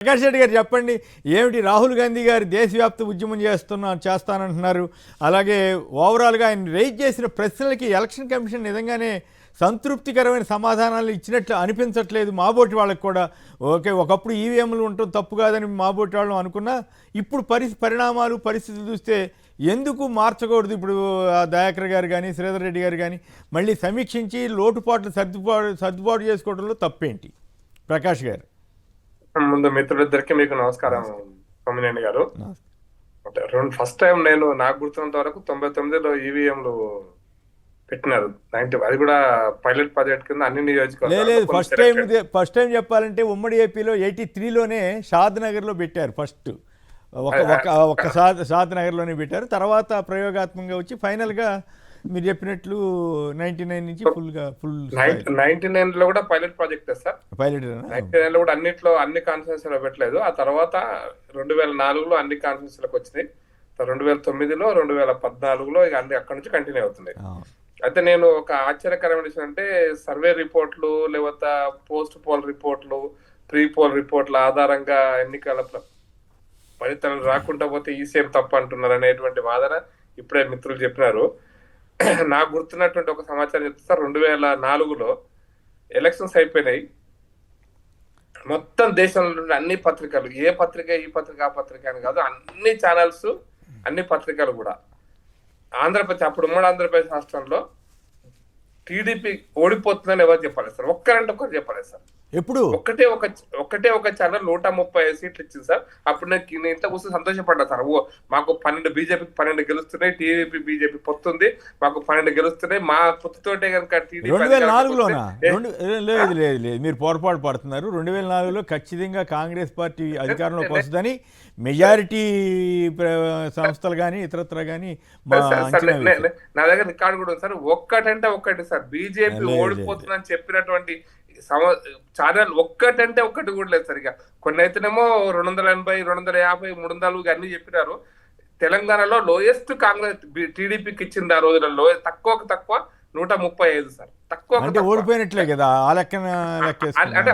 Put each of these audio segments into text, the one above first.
ప్రకాష్ రెడ్డి గారు చెప్పండి, ఏమిటి రాహుల్ గాంధీ గారు దేశవ్యాప్త ఉద్యమం చేస్తానంటున్నారు. అలాగే ఓవరాల్గా ఆయన రైజ్ చేసిన ప్రశ్నలకి ఎలక్షన్ కమిషన్ నిజంగానే సంతృప్తికరమైన సమాధానాలు ఇచ్చినట్లు అనిపించట్లేదు మాబోటి వాళ్ళకి కూడా. ఓకే, ఒకప్పుడు ఈవీఎంలు ఉండటం తప్పు కాదని మాబోటి వాళ్ళు అనుకున్నా, ఇప్పుడు పరిస్థితులు చూస్తే ఎందుకు మార్చకూడదు? ఇప్పుడు దయాకర్ గారు కానీ శ్రీధర్ రెడ్డి గారు కానీ మళ్ళీ సమీక్షించి లోటుపాట్లు సర్దుబాటు చేసుకోవడంలో తప్పేంటి? ప్రకాష్ గారు. ముందు మిత్రులిద్దరికి మీకు నమస్కారం సోమినేని గారు. ఫస్ట్ టైం నేను నాకు గుర్తున్నంత వరకు 99లో ఈవీఎంలు పెట్టినారు. అది కూడా పైలట్ ప్రాజెక్ట్ కింద అన్ని నియోజకవర్గాలు. ఫస్ట్ టైం చెప్పాలంటే ఉమ్మడి ఏపీలో 83లోనే షాద్ నగర్లో పెట్టారు. ఫస్ట్ ఒక షాద్ నగర్లోనే పెట్టారు. తర్వాత ప్రయోగాత్మకంగా వచ్చి ఫైనల్గా మీరు చెప్పినట్లు 99 నుంచి ఫుల్ 99లో కూడా పైలట్ ప్రాజెక్ట్ సార్. పైలట్ 99లో కూడా అన్ని కాన్ఫరెన్స్ లో పెట్టలేదు. ఆ తర్వాత 2004లో అన్ని కాన్ఫరెన్స్ లకు వచ్చినాయి. 2009లో 2014లో ఇక అన్ని అక్కడ నుంచి కంటిన్యూ అవుతుంది. అయితే నేను ఒక ఆశ్చర్యకరమైన విషయం అంటే, సర్వే రిపోర్ట్లు లేకపోతే పోస్ట్ పోల్ రిపోర్ట్లు, ప్రీ పోల్ రిపోర్ట్ల ఆధారంగా ఎన్నికల ఫలితాలు రాకుండా పోతే ఈసీఎం తప్పు అంటున్నారు అనేటువంటి వాదన ఇప్పుడే మిత్రులు చెప్పినారు. నాకు గుర్తున్నటువంటి ఒక సమాచారం చెప్తే సార్, 2004లో ఎలక్షన్స్ అయిపోయినాయి. మొత్తం దేశంలో నుండి అన్ని పత్రికలు, ఏ పత్రిక ఈ పత్రిక ఆ పత్రిక అని కాదు, అన్ని ఛానల్స్ అన్ని పత్రికలు కూడా ఆంధ్రప్రదేశ్, అప్పుడు ఉమ్మడి ఆంధ్రప్రదేశ్ రాష్ట్రంలో టీడీపీ ఓడిపోతుందని ఎవరు చెప్పలేదు సార్. ఒక్కరంటే ఒక్కరు చెప్పలేదు సార్. ఎప్పుడు ఒకటే ఒక ఛానల్ 135 సీట్లు ఇచ్చింది సార్. అప్పుడు నేను ఇంట్లో కూర్చొని సంతోషపడ్డా సార్. మాకు 12 బీజేపీకి 12 గెలుస్తున్నాయి, టీడీపీ బీజేపీ పొత్తుంది, మాకు 12 గెలుస్తున్నాయి. మా పొత్తుతోటే కనుక 2004లోనా? లేదు, మీరు పొరపాటు పడుతున్నారు. 2004లో ఖచ్చితంగా కాంగ్రెస్ పార్టీ అధికారంలోకి వస్తుందని మెజారిటీ సంస్థలు కానీ ఇతరత్ర కానీ నా దగ్గర రికార్డు కూడా ఉంది సార్. ఒక్కటంటే ఒక్కటి సార్, బీజేపీ ఓడిపోతుందని చెప్పినటువంటి ఛానల్ ఒక్కటంటే ఒక్కటి కూడా లేదు సార్. ఇక కొన్ని అయితేనేమో 280, 250, 300 అన్ని చెప్పినారు. తెలంగాణలో లోయెస్ట్ కాంగ్రెస్ టీడీపీకి ఇచ్చింది ఆ రోజులలో. తక్కువ 135 సార్. తక్కువ ఓడిపోయినట్లే కదా ఆ లెక్కన. అంటే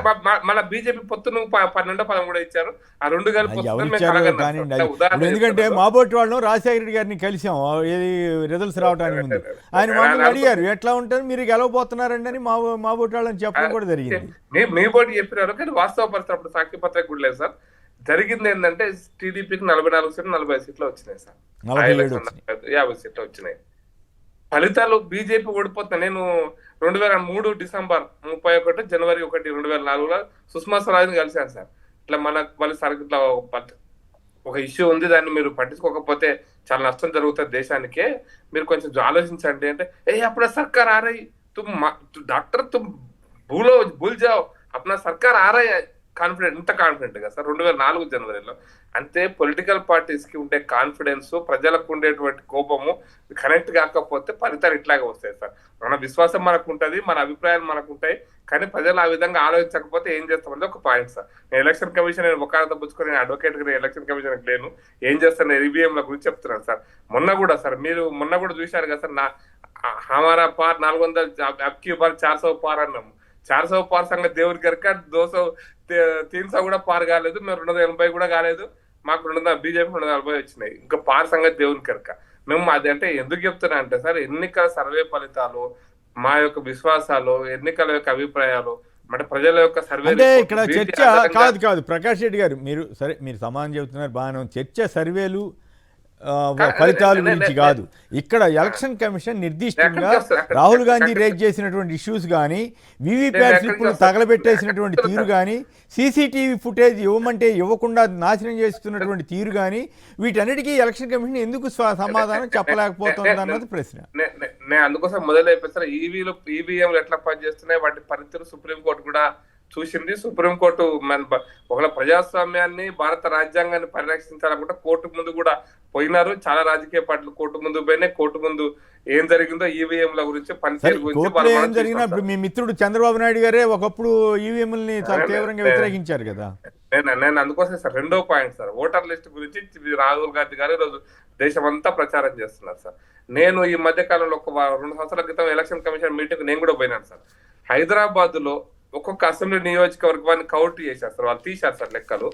మన బీజేపీ పొత్తును 12-13 ఇచ్చారు. ఆ రెండు కలిపి. ఎందుకంటే మాబోటి వాళ్ళు రాజశేఖర రెడ్డి గారిని కలిసాం ఏది రిజల్ట్స్ రావడానికి ముందు. ఆయన మమ్మల్ని అడిగారు ఎట్లా ఉంటుంది, మీరు గెలవబోతున్నారండి అని మాబోటి వాళ్ళని చెప్పడం కూడా జరిగింది. మీ బోటి చెప్పినారు, కానీ వాస్తవ పరిస్థితి అప్పుడు సాక్షి పత్రిక కూడా లేదు సార్. జరిగింది ఏంటంటే, టీడీపీకి 44 సీట్లు 40 సీట్లు వచ్చినాయి సార్. 50 సీట్లు వచ్చినాయి. ఫలితాలు బీజేపీ ఓడిపోతున్నా. నేను 2003 డిసెంబర్ 31, జనవరి 1, 2004లో సుష్మా స్వరాజ్ని కలిశాను సార్. ఇట్లా మళ్ళీ సార్ ఇట్లా ఒక ఇష్యూ ఉంది, దాన్ని మీరు పట్టించుకోకపోతే చాలా నష్టం జరుగుతుంది దేశానికే, మీరు కొంచెం ఆలోచించండి అంటే, అప్పుడే సర్కార్ ఆ రही డాక్టర్ తుమ్ భూల్ జాओ అప్నా సర్కార్ ఆ రही కాన్ఫిడెంట్. ఇంత కాన్ఫిడెంట్ గా సార్ 2004 జనవరిలో. అంతే పొలిటికల్ పార్టీస్ కి ఉండే కాన్ఫిడెన్స్, ప్రజలకు ఉండేటువంటి కోపము కనెక్ట్ కాకపోతే ఫలితాలు ఇట్లాగే వస్తాయి సార్. మన విశ్వాసం మనకు ఉంటుంది, మన అభిప్రాయాలు మనకు ఉంటాయి, కానీ ప్రజలు ఆ విధంగా ఆలోచించకపోతే ఏం చేస్తామంటే ఒక పాయింట్ సార్. నేను ఎలక్షన్ కమిషన్ ఒకరితో పుచ్చుకొని నేను అడ్వకేట్ గా ఎలక్షన్ కమిషన్ లేను, ఏం చేస్తాను ఈవీఎంల గురించి చెప్తున్నాను సార్. మొన్న కూడా సార్, మీరు మొన్న కూడా చూశారు కదా సార్, హమారా పార్ 400 అబ్కి బార్ 400 పార్ అన్నాము. 400 పార్ సంగతి దేవుడి కనుక 200-300 కూడా పార్ కాలేదు. మేము 280 కూడా కాలేదు. మాకు 200 బీజేపీ 240 వచ్చినాయి. ఇంకా పార్ సంగతి దేవుని కనుక. మేము అది అంటే ఎందుకు చెప్తున్నా అంటే సార్, ఎన్నికల సర్వే ఫలితాలు, మా యొక్క విశ్వాసాలు, ఎన్నికల యొక్క అభిప్రాయాలు, అంటే ప్రజల యొక్క సర్వే. ఇక్కడ చర్చ కాదు ప్రకాష్ రెడ్డి గారు, మీరు సమానం చెబుతున్నారు బాగానే. చర్చ సర్వేలు ఫలితాల గురించి కాదు. ఇక్కడ ఎలక్షన్ కమిషన్ నిర్దిష్టంగా రాహుల్ గాంధీ రేజ్ చేసినటువంటి ఇష్యూస్ కానీ, వీవీప్యాట్ స్లిప్పులు తగలబెట్టేసినటువంటి తీరు కానీ, సీసీటీవీ ఫుటేజ్ ఇవ్వమంటే ఇవ్వకుండా నాశనం చేస్తున్నటువంటి తీరు కానీ, వీటన్నిటికీ ఎలక్షన్ కమిషన్ ఎందుకు సమాధానం చెప్పలేకపోతుంది అన్నది ప్రశ్న. నేను అందుకోసం మొదలైపోయి ఈవీఎంలు ఎట్లా పనిచేస్తున్నాయి, వాటి పరిస్థితులు సుప్రీంకోర్టు కూడా చూసింది. సుప్రీంకోర్టు ఒకవేళ ప్రజాస్వామ్యాన్ని, భారత రాజ్యాంగాన్ని పరిరక్షించాలనుకుంటే కోర్టు ముందు కూడా పోయినారు. చాలా రాజకీయ పార్టీలు కోర్టు ముందు పోయినాయి. కోర్టు ముందు ఏం జరిగిందో ఈవీఎంల గురించి, పనితీరు గురించి. మీ మిత్రుడు చంద్రబాబు నాయుడు గారే ఒకప్పుడు ఈవీఎంలని చాలా తీవ్రంగా వ్యతిరేకించారు కదా. నేను అందుకోసం సార్ రెండో పాయింట్ సార్, ఓటర్ లిస్ట్ గురించి రాహుల్ గాంధీ గారు ఈరోజు దేశమంతా ప్రచారం చేస్తున్నారు సార్. నేను ఈ మధ్య కాలంలో ఒక 2 సంవత్సరాల క్రితం ఎలక్షన్ కమిషన్ మీటింగ్ నేను కూడా పోయినాను సార్. హైదరాబాద్ లో ఒక్కొక్క అసెంబ్లీ నియోజకవర్గాన్ని కౌంట్ చేశారు సార్. వాళ్ళు తీశారు సార్ లెక్కలు.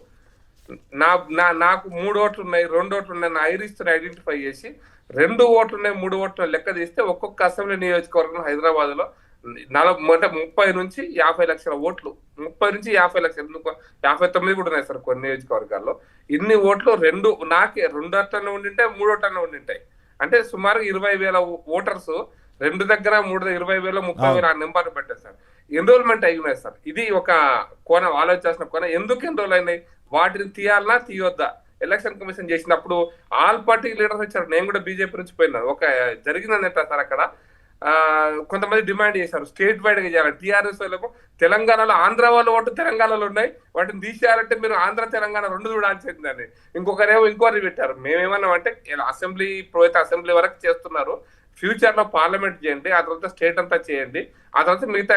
నాకు 3 ఓట్లు ఉన్నాయి, 2 ఓట్లు ఉన్నాయి, నా ఐరిస్తో ఐడెంటిఫై చేసి 2 ఓట్లు ఉన్నాయి, 3 ఓట్లు లెక్క తీస్తే ఒక్కొక్క అసెంబ్లీ నియోజకవర్గం హైదరాబాద్ లో అంటే 30 నుంచి 50 లక్షల ఓట్లు, 30 నుంచి 50 లక్షలు, 59 కూడా ఉన్నాయి సార్ కొన్ని నియోజకవర్గాల్లో. ఇన్ని ఓట్లు నాకే 2 ఓట్లనే ఉండింటాయి, 3 ఓట్లనే ఉండింటాయి. అంటే సుమారు 20,000 ఓటర్స్ 2 దగ్గర 3 20,000 30,000 ఆ నెంబర్ పెట్టారు సార్. ఎన్రోల్మెంట్ అయినాయి సార్. ఇది ఒక కోణం, ఆలోచించాల్సిన కోణం. ఎందుకు ఎన్రోల్ అయినాయి, వాటిని తీయాలన్నా తీయొద్దా? ఎలక్షన్ కమిషన్ చేసినప్పుడు ఆల్ పార్టీ లీడర్స్ వచ్చారు. నేను కూడా బీజేపీ నుంచి పోయినా. ఒక జరిగిందంట సార్ అక్కడ కొంతమంది డిమాండ్ చేశారు స్టేట్ వైడ్ గా చేయాలి. టీఆర్ఎస్ వాళ్ళకు తెలంగాణలో ఆంధ్ర వాళ్ళు ఓటు తెలంగాణలో ఉన్నాయి, వాటిని తీసేయాలంటే మీరు ఆంధ్ర తెలంగాణ 2 చూడాల్సిందని ఇంకొకరేమో ఇంక్వైరీ పెట్టారు. మేమేమన్నాం అంటే అసెంబ్లీ ఇప్పుడైతే అసెంబ్లీ వరకు చేస్తున్నారు, ఫ్యూచర్ లో పార్లమెంట్ చేయండి, ఆ తర్వాత స్టేట్ అంతా చేయండి, ఆ తర్వాత మిగతా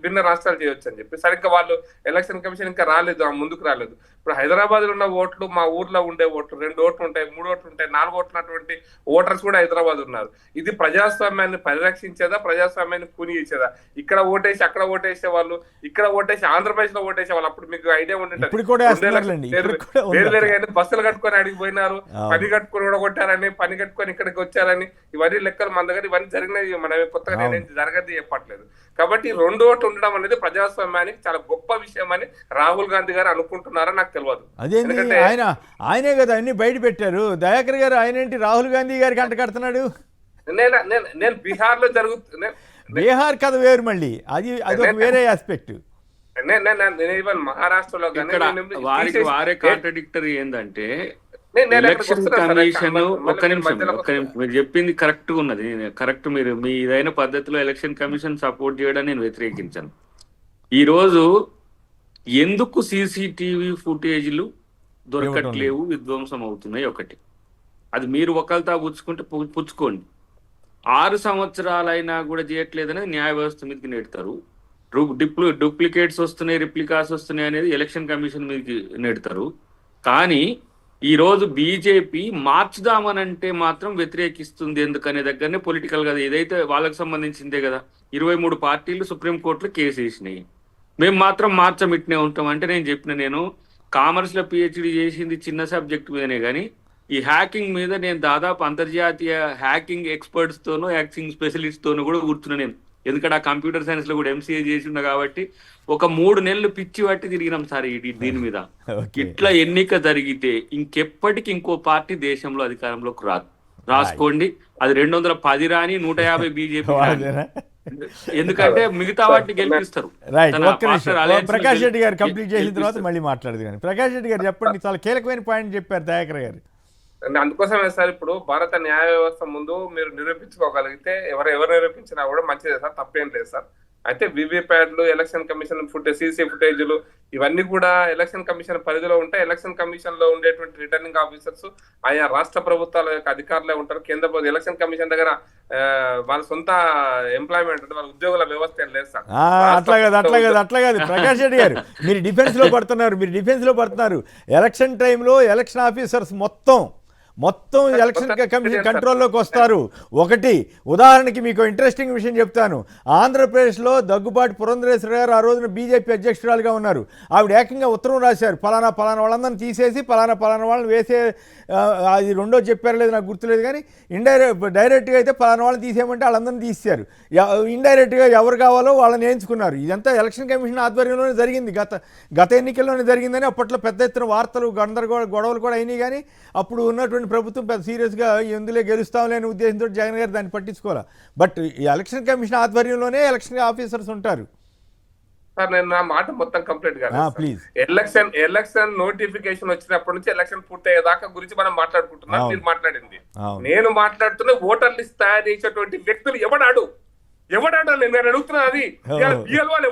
భిన్న రాష్ట్రాలు చేయొచ్చు అని చెప్పి. సరిగ్గా వాళ్ళు ఎలక్షన్ కమిషన్ ఇంకా రాలేదు, ముందుకు రాలేదు. ఇప్పుడు హైదరాబాద్ లో ఉన్న ఓట్లు, మా ఊర్లో ఉండే ఓట్లు 2 ఓట్లు ఉంటాయి, 3 ఓట్లు ఉంటాయి, 4 ఓట్లు ఉన్నటువంటి ఓటర్స్ కూడా హైదరాబాద్ ఉన్నారు. ఇది ప్రజాస్వామ్యాన్ని పరిరక్షించేదా, ప్రజాస్వామ్యాన్ని కూని ఇచ్చేదా? ఇక్కడ ఓటేసి అక్కడ ఓటేసే వాళ్ళు, ఇక్కడ ఓటేసి ఆంధ్రప్రదేశ్ లో ఓటేసే వాళ్ళు. అప్పుడు మీకు ఐడియా ఉంటుంది, వేరువేరుగా బస్సులు కట్టుకొని అడిగి పోయినారు, పని కట్టుకొని కూడా కొట్టారని, పని కట్టుకొని ఇక్కడికి వచ్చారని, ఇవన్నీ లెక్కలు మన దగ్గర ఇవన్నీ జరిగినాయి. మనం కొత్తగా నేను జరగదు చెప్పట్లేదు. కాబట్టి 2 ఓట్లు ఉండడం అనేది ప్రజాస్వామ్యానికి చాలా గొప్ప విషయం అని రాహుల్ గాంధీ గారు అనుకుంటున్నారని నాకు తెలియదు. అదేంటి ఆయనే కదా అన్ని బయట పెట్టారు. దయాకర్ గారు ఆయన ఏంటి రాహుల్ గాంధీ గారికి అంట కడుతున్నాడు? నేను బీహార్ లో బీహార్ కథ వేరు, మళ్ళీ అది ఒక వేరే ఆస్పెక్ట్. మహారాష్ట్రలో వారే కాంట్రడిక్టరీ ఏంటంటే ఎలక్షన్ కమిషన్ ఒక్క నిమిషం మీరు చెప్పింది కరెక్ట్ గా ఉన్నది, కరెక్ట్. మీరు మీ ఇదైన పద్ధతిలో ఎలక్షన్ కమిషన్ సపోర్ట్ చేయడం నేను వ్యతిరేకించాను. ఈ రోజు ఎందుకు సీసీటీవీ ఫుటేజ్లు దొరకట్లేవు, విధ్వంసం అవుతున్నాయి? ఒకటి అది మీరు ఒకరితో పుచ్చుకోండి. 6 సంవత్సరాలైనా కూడా చేయట్లేదనేది న్యాయ వ్యవస్థ మీదకి నెడతారు. డూప్లికేట్స్ వస్తున్నాయి, రిప్లికాస్ వస్తున్నాయి అనేది ఎలక్షన్ కమిషన్ మీదకి నెడతారు. కానీ ఈ రోజు బీజేపీ మార్చుదామనంటే మాత్రం వ్యతిరేకిస్తుంది. ఎందుకనే దగ్గరనే పొలిటికల్ కదా, ఏదైతే వాళ్ళకి సంబంధించిందే కదా. 23 పార్టీలు సుప్రీంకోర్టులో కేసు వేసినాయి, మేము మాత్రం మార్చమిట్నే ఉంటాం. అంటే నేను కామర్స్ లో పిహెచ్డి చేసింది చిన్న సబ్జెక్ట్ మీదనే, కానీ ఈ హ్యాకింగ్ మీద నేను దాదాపు అంతర్జాతీయ హ్యాకింగ్ ఎక్స్పర్ట్స్ తోనూ హ్యాకింగ్ స్పెషలిస్ట్ తోనూ కూడా కూర్చున్నా నేను. ఎందుకంటే ఆ కంప్యూటర్ సైన్స్ లో కూడా ఎంసీఏ చేసి ఉన్నా కాబట్టి ఒక 3 నెలలు పిచ్చి పట్టి తిరిగినాం సార్ దీని మీద. ఇట్లా ఎన్నిక జరిగితే ఇంకెప్పటికి ఇంకో పార్టీ దేశంలో అధికారంలోకి రాదు. రాసుకోండి, అది 210 రాని 150 బీజేపీ. ఎందుకంటే మిగతా వాటిని గెలిపిస్తారు. ప్రకాష్ రెడ్డి గారు కంప్లీట్ చేసిన తర్వాత మళ్ళీ మాట్లాడదు. కానీ ప్రకాష్ రెడ్డి గారు చెప్పండి, చాలా కీలకమైన పాయింట్ చెప్పారు దయాకర్ గారు. అందుకోసమే సార్ ఇప్పుడు భారత న్యాయ వ్యవస్థ ముందు మీరు నిరూపించుకోగలిగితే ఎవరు నిరూపించినా కూడా మంచిదే సార్, తప్పేం లేదు సార్. అయితే వివిప్యాడ్లు, ఎలక్షన్ కమిషన్ సీసీ ఫుటేజ్లు ఇవన్నీ కూడా ఎలక్షన్ కమిషన్ పరిధిలో ఉంటాయి. ఎలక్షన్ కమిషన్ లో ఉండేటువంటి రిటర్నింగ్ ఆఫీసర్స్ ఆయా రాష్ట్ర ప్రభుత్వాల యొక్క అధికారులే ఉంటారు. కేంద్ర ప్రభుత్వం ఎలక్షన్ కమిషన్ దగ్గర వాళ్ళ సొంత ఎంప్లాయ్మెంట్ అంటే వాళ్ళ ఉద్యోగుల వ్యవస్థ ఏం లేదు సార్. అట్లా కాదు ప్రకాష్ రెడ్డి గారు, మీరు డిఫెన్స్ లో పడుతున్నారు. ఎలక్షన్ టైంలో ఎలక్షన్ ఆఫీసర్స్ మొత్తం ఎలక్షన్ కమిషన్ కంట్రోల్లోకి వస్తారు. ఒకటి ఉదాహరణకి మీకు ఇంట్రెస్టింగ్ విషయం చెప్తాను. ఆంధ్రప్రదేశ్లో దగ్గుబాటి పురంధరేశ్వరి గారు ఆ రోజున బీజేపీ అధ్యక్షురాలుగా ఉన్నారు. ఆవిడ ఏకంగా ఉత్తరం రాశారు, పలానా వాళ్ళందరినీ తీసేసి పలానా వాళ్ళని వేసే, అది రెండో చెప్పారు లేదు నాకు గుర్తులేదు, కానీ డైరెక్ట్గా అయితే పలానా వాళ్ళని తీసేయమంటే వాళ్ళందరినీ తీసేశారు. ఇండైరెక్ట్గా ఎవరు కావాలో వాళ్ళని వేయించుకున్నారు. ఇదంతా ఎలక్షన్ కమిషన్ ఆధ్వర్యంలోనే జరిగింది, గత ఎన్నికల్లోనే జరిగిందని అప్పట్లో పెద్ద ఎత్తున వార్తలు గొడవలు కూడా అయినాయి. కానీ అప్పుడు ఉన్నటువంటి ప్రభుత్వం పెద్ద సీరియస్గా ఎందులో గెలుస్తాంలే అనే ఉద్దేశంతో జగన్ గారు దాన్ని పట్టించుకోవాలి. బట్ ఈ ఎలక్షన్ కమిషన్ ఆధ్వర్యంలోనే ఎలక్షన్ ఆఫీసర్స్ ఉంటారు. సార్ నేను నా మాట మొత్తం కంప్లీట్ గా ప్లీజ్. ఎలక్షన్ నోటిఫికేషన్ వచ్చినప్పటి నుంచి ఎలక్షన్ పూర్తయ్యేదాకా గురించి మనం మాట్లాడుకుంటున్నాం. మీరు మాట్లాడింది, నేను మాట్లాడుతున్న ఓటర్ లిస్ట్ తయారు చేసేటువంటి వ్యక్తులు ఎవడాడు నేను అడుగుతున్నా. అది బిఎల్ వాళ్ళు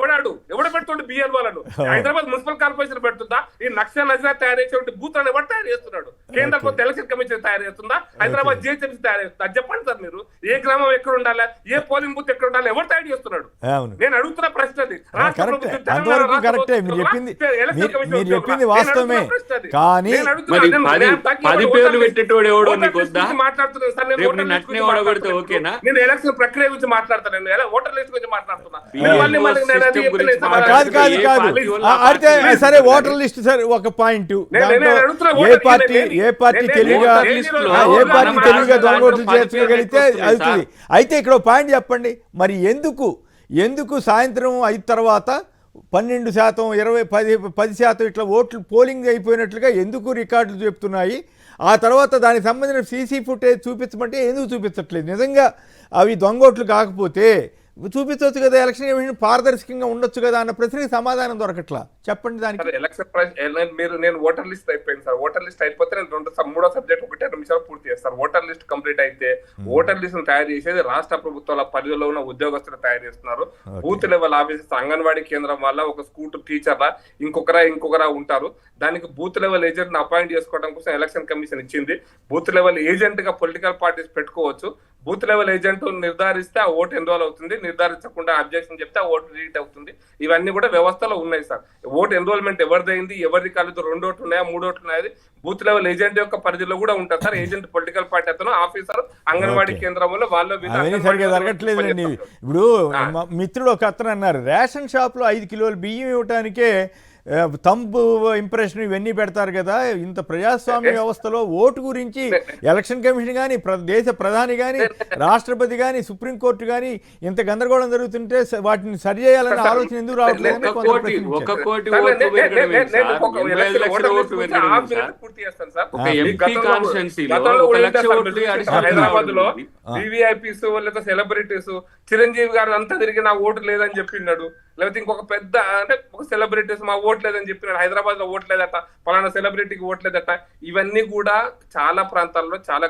ఎవడ పెడుతుండే బిఎల్ వాళ్ళను? హైదరాబాద్ మున్సిపల్ కార్పొరేషన్ పెడుతుందా? ఈ నక్సల్ నజరా తయారు చేసేటువంటి బూత్లను ఎవరు తయారు చేస్తున్నాడు? కేంద్ర ప్రభుత్వం ఎలక్షన్ కమిషన్ తయారు చేస్తుందా? హైదరాబాద్ జిహెచ్ఎంసీ తయారు చేస్తుందా? చెప్పండి సార్ మీరు. ఏ గ్రామం ఎక్కడ ఉండాలి, ఏ పోలింగ్ బూత్ ఎక్కడ ఉండాలి, ఎవరు తయారు చేస్తున్నాడు? నేను అడుగుతున్న ప్రశ్న అది. మీరు చెప్పింది వాస్తవమే, కానీ 10 పేర్లు పెట్టేటోడు ఎవడో మాట్లాడుతున్నాను సార్. నేను ఎలక్షన్ ప్రక్రియ గురించి మాట్లాడతాను, ఓటర్ లిస్ట్ గురించి మాట్లాడుతున్నా. అయితే సరే ఓటర్ లిస్ట్ సరే ఒక పాయింట్, ఏ పార్టీ తెలివిగా దొంగోట్లు చేర్చగలిగితే అవుతుంది. అయితే ఇక్కడ పాయింట్ చెప్పండి, మరి ఎందుకు సాయంత్రం 5 తర్వాత 12%, 10% ఇట్లా ఓట్లు పోలింగ్ అయిపోయినట్లుగా ఎందుకు రికార్డులు చెప్తున్నాయి? ఆ తర్వాత దానికి సంబంధించిన సీసీ ఫుటేజ్ చూపించమంటే ఎందుకు చూపించట్లేదు? నిజంగా అవి దొంగోట్లు కాకపోతే చూపించవచ్చు కదా, ఎలక్షన్ కమిషన్ పారదర్శకంగా ఉండొచ్చు కదా అన్న ప్రశ్నకి సమాధానం దొరకట్లా. చెప్పండి దానికి. ఎలక్షన్ నేను ఓటర్ లిస్ట్ అయిపోయింది సార్. ఓటర్ లిస్ట్ అయిపోతే నేను 3వ సబ్జెక్ట్ 1 నిమిషాలు పూర్తి చేస్తాను. ఓటర్ లిస్ట్ కంప్లీట్ అయితే ఓటర్ లిస్ట్ తయారు చేసేది రాష్ట్ర ప్రభుత్వాల పరిధిలో ఉన్న ఉద్యోగస్తులు తయారు చేస్తున్నారు. బూత్ లెవెల్ ఆఫీసర్స్, అంగన్వాడీ కేంద్రం వల్ల ఒక స్కూల్ టీచర్లా ఇంకొకరా ఉంటారు. దానికి బూత్ లెవెల్ ఏజెంట్ అపాయింట్ చేసుకోవడం కోసం ఎలక్షన్ కమిషన్ ఇచ్చింది. బూత్ లెవెల్ ఏజెంట్ గా పొలిటికల్ పార్టీస్ పెట్టుకోవచ్చు. బూత్ లెవెల్ ఏజెంట్ నిర్ధారిస్తే ఆ ఓటు ఎన్రోల్ అవుతుంది, నిర్ధారించకుండా అబ్జెక్షన్ చెప్తే ఆ ఓటు రిలీట్ అవుతుంది. ఇవన్నీ కూడా వ్యవస్థలో ఉన్నాయి సార్. ఓటు ఎన్రోల్మెంట్ ఎవరిదైంది, ఎవరిది కాలేదు, 2 ఓట్లు ఉన్నాయా 3 ఓట్లు ఉన్నాయా, బూత్ లెవెల్ ఏజెంట్ యొక్క పరిధిలో కూడా ఉంటుంది సార్. ఏజెంట్ పొలిటికల్ పార్టీ అతను, ఆఫీసర్ అంగన్వాడీ కేంద్రంలో వాళ్ళు జరగట్లేదండి. ఇప్పుడు మిత్రుడు ఒక అతను అన్నారు, రేషన్ షాప్ లో 5 కిలోలు బియ్యం ఇవ్వటానికే తంబు ఇంప్రెషన్ ఇవన్నీ పెడతారు కదా. ఇంత ప్రజాస్వామ్య వ్యవస్థలో ఓటు గురించి ఎలక్షన్ కమిషన్ కానీ, దేశ ప్రధాని కానీ, రాష్ట్రపతి కానీ, సుప్రీంకోర్టు కానీ ఇంత గందరగోళం జరుగుతుంటే వాటిని సరిచేయాలనే ఆలోచన ఎందుకు రావట్లేదు? హైదరాబాద్ లో వివిఐపీస్ లేదా సెలబ్రిటీస్ చిరంజీవి గారు అంతా తిరిగి నా ఓటు లేదని చెప్పినాడు. లేకపోతే ఇంకొక పెద్ద అంటే ఒక సెలబ్రిటీస్ మా ఓటు లేదని చెప్పినాడు. హైదరాబాద్ లో ఓటు లేదట, పలానా సెలబ్రిటీకి ఓటు లేదట. ఇవన్నీ కూడా చాలా ప్రాంతాల్లో చాలా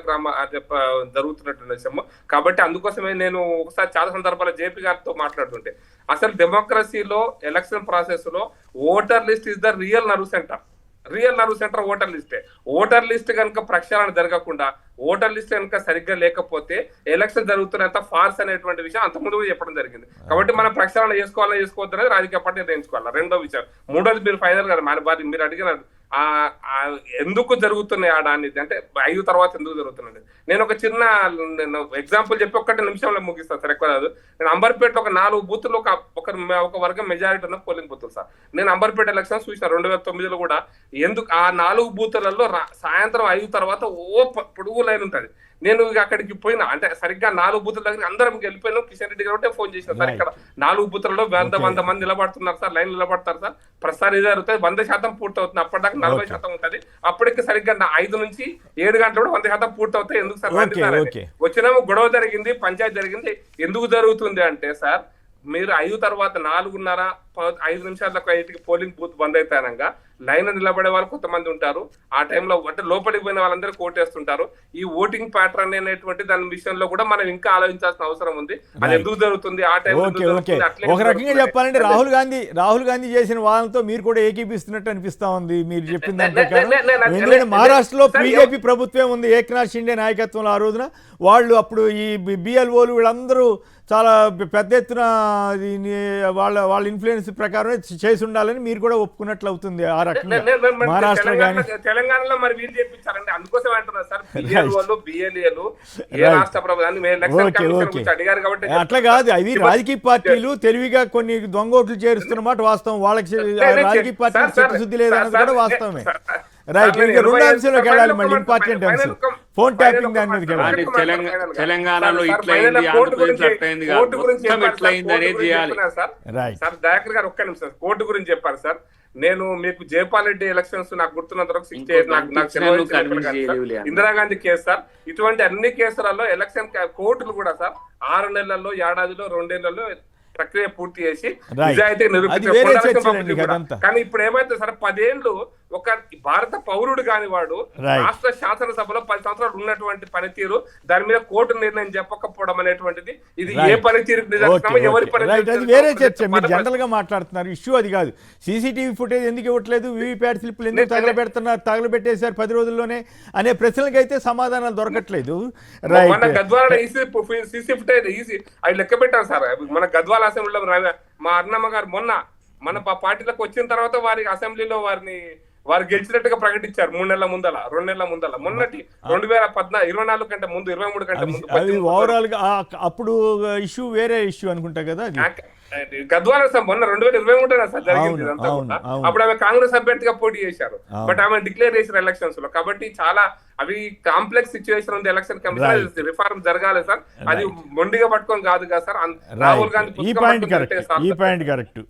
జరుగుతున్నట్టు విషయము. కాబట్టి అందుకోసమే నేను ఒకసారి చాలా సందర్భాల్లో జేపీ గారితో మాట్లాడుతుంటే, అసలు డెమోక్రసీలో ఎలక్షన్ ప్రాసెస్ లో voter list is the real nerve centre. Voter లిస్టే. ఓటర్ లిస్ట్ కనుక ప్రక్షాళన జరగకుండా, ఓటర్ లిస్ట్ కనుక సరిగ్గా లేకపోతే ఎలక్షన్ జరుగుతున్నంత ఫార్స్ అనేటువంటి విషయం అంతకుముందు కూడా చెప్పడం జరిగింది. కాబట్టి మనం ప్రక్షాళన చేసుకోవద్దు అనేది రాజకీయ పార్టీ నిర్ణయించుకోవాలి. రెండో విషయం. మూడోది మీరు ఫైనల్ గా మీరు అడిగినారు ఎందుకు జరుగుతున్నాయి అనేది, అంటే 5 తర్వాత ఎందుకు జరుగుతున్నాయి. నేను ఒక చిన్న ఎగ్జాంపుల్ చెప్పి 1 నిమిషంలో ముగిస్తాను సార్, ఎక్కువ కాదు. నేను అంబర్పేటలో ఒక 4 బూతులు ఒక వర్గం మెజారిటీ ఉన్న పోలింగ్ బూతులు సార్. నేను అంబర్పేట ఎలక్షన్ చూసిన 2009లో కూడా. ఎందుకు ఆ 4 బూతులలో సాయంత్రం 5 తర్వాత పొడుగు లైన్ ఉంటుంది. నేను అక్కడికి పోయినా, అంటే సరిగ్గా 4 బూతుల దగ్గర అందరం వెళ్ళిపోయినా. కిషన్ రెడ్డి గారు ఫోన్ చేసిన సార్, ఇక్కడ 4 బూతులలో 100 మంది నిలబడుతున్నారు సార్, లైన్ నిలబడతారు సార్, ప్రసారం ఇది జరుగుతుంది, 100% పూర్తవుతుంది. అప్పటిదాకా 40% ఉంటుంది. అప్పటికి సరిగ్గా 5 నుంచి 7 గంటలు కూడా 100% పూర్తవుతాయి. ఎందుకు సార్ వచ్చినాము, గొడవ జరిగింది, పంచాయతీ జరిగింది. ఎందుకు జరుగుతుంది అంటే సార్, మీరు 5 తర్వాత 4:30 5 నిమిషాలకు 5కి పోలింగ్ బూత్ బంద్ అయిపోయాక లైన్ నిలబడే వాళ్ళు కొంతమంది ఉంటారు. ఆ టైంలో అంటే లోపలికి పోయిన వాళ్ళందరూ ఓటేస్తుంటారు. ఈ ఓటింగ్ ప్యాటర్న్ అనేటువంటి దాని విషయంలో కూడా మనం ఇంకా ఆలోచించాల్సిన అవసరం ఉంది. అది ఎందుకు జరుగుతుంది, ఆ టైం ఒక రకంగా చెప్పాలంటే రాహుల్ గాంధీ చేసిన వాళ్ళతో మీరు కూడా ఏకీపిస్తున్నట్టు అనిపిస్తా ఉంది మీరు చెప్పిన దాని ప్రకారం. ఎందుకంటే మహారాష్ట్రలో బీజేపీ ప్రభుత్వం ఉంది, ఏక్నాథ్ షిండే నాయకత్వంలో. ఆ రోజున వాళ్ళు అప్పుడు ఈ బిఎల్ఓలు వీళ్ళందరూ చాలా పెద్ద ఎత్తున వాళ్ళ ఇన్ఫ్లుయెన్స్ ప్రకారం చేసి ఉండాలని మీరు కూడా ఒప్పుకున్నట్లు అవుతుంది. ఆ రకంగా మహారాష్ట్ర కానీ తెలంగాణలో మరి వీళ్ళు చేపించారండి. అందుకోసం అంటున్నారు సార్, బిఎల్ఏలు ఏ రాష్ట్ర ప్రభుత్వాన్ని అడిగారు కాబట్టి. అట్లా కాదు, అవి రాజకీయ పార్టీలు తెలివిగా కొన్ని దొంగోట్లు చేరుస్తున్నమాట వాస్తవం. వాళ్ళకి రాజకీయ పార్టీ చిత్తశుద్ధి లేదన్నది కూడా వాస్తవమే. రైట్. ఇంకా 2వ అంశంలోకి వెళ్ళాలి, మళ్ళీ ఇంపార్టెంట్ అంశం ఫోన్ ట్యాపింగ్ దాని మీదకి వెళ్ళాలి. తెలంగాణలో ఇట్లయింది, ఆంధ్రప్రదేశ్ అట్లయింది, మొత్తం ఎట్లయింది అనేది చేయాలి. సార్ దయాకర్ గారు 1 నిమిషం కోర్టు గురించి చెప్పారు సార్. నేను మీకు జయపాల్ రెడ్డి ఎలక్షన్స్ నాకు గుర్తున్నంత వరకు 68 ఇందిరాగాంధీ కేసు సార్. ఇటువంటి అన్ని కేసులలో ఎలక్షన్ కోర్టులు కూడా సార్ 6 నెలల్లో, ఏడాదిలో, 2 ఏళ్లలో ప్రక్రియ పూర్తి చేసి నిజాయితీ నిరూపించారు. కానీ ఇప్పుడు ఏమైతే సార్ 10 ఏళ్ళు ఒక భారత పౌరుడు కాని వాడు Right. రాష్ట్ర శాసనసభలో 10 సంవత్సరాలు ఉన్నటువంటి పనితీరు దాని మీద కోర్టు నిర్ణయం చెప్పకపోవడం అనేటువంటిది ఇది ఏ Right. పనితీరు నిదర్శనమో, ఎవరి రైట్, అది పనితీరు వేరే చర్చ. మీరు పరమ- జనరల్ గా మాట్లాడుతున్నారు, ఇష్యూ అది కాదు. సీసీటీవీ ఫుటేజ్ ఎందుకు ఇవ్వట్లేదు, వీవీప్యాట్ స్లిప్లు ఎందుకు తగలబెడుతున్నారు, తగలబెట్టేశారు 10 రోజుల్లోనే అనే ప్రశ్నలకి అయితే సమాధానాలు దొరకట్లేదు. మన right, Gadwal CC footage EC అవి లెక్క పెట్టారు సార్. మన గద్వాల అసెంబ్లీలో మా అన్నమ్మ గారు మొన్న మన పార్టీలకు వచ్చిన తర్వాత వారి అసెంబ్లీలో వారు గెలిచినట్టుగా ప్రకటించారు 3 నెలల ముందల 2 నెలల ముందల మొన్నటి 2024 కంటే ముందు 23 కంటే ముందు అవి ఓవరాల్ గా అప్పుడు ఇష్యూ వేరే ఇష్యూ అనుకుంటా కదా అది. గద్వాల మొన్న 2023 సార్ జరిగింది అవును, ఇదంతా కూడా. అవును. అప్పుడు ఆమె కాంగ్రెస్ అభ్యర్థిగా పోటీ చేశారు, అవును. బట్ ఆమె డిక్లేర్ చేశారు ఎలక్షన్స్ లో. కాబట్టి చాలా అవి కాంప్లెక్స్ సిచ్యువేషన్ ఉంది. ఎలక్షన్ కమిషన్ రిఫార్మ్ జరగాలి సార్, అది మొండిగా పట్టుకొని కాదు కదా సార్. రాహుల్ గాంధీ ఈ పాయింట్ కరెక్ట్, ఈ పాయింట్ కరెక్ట్.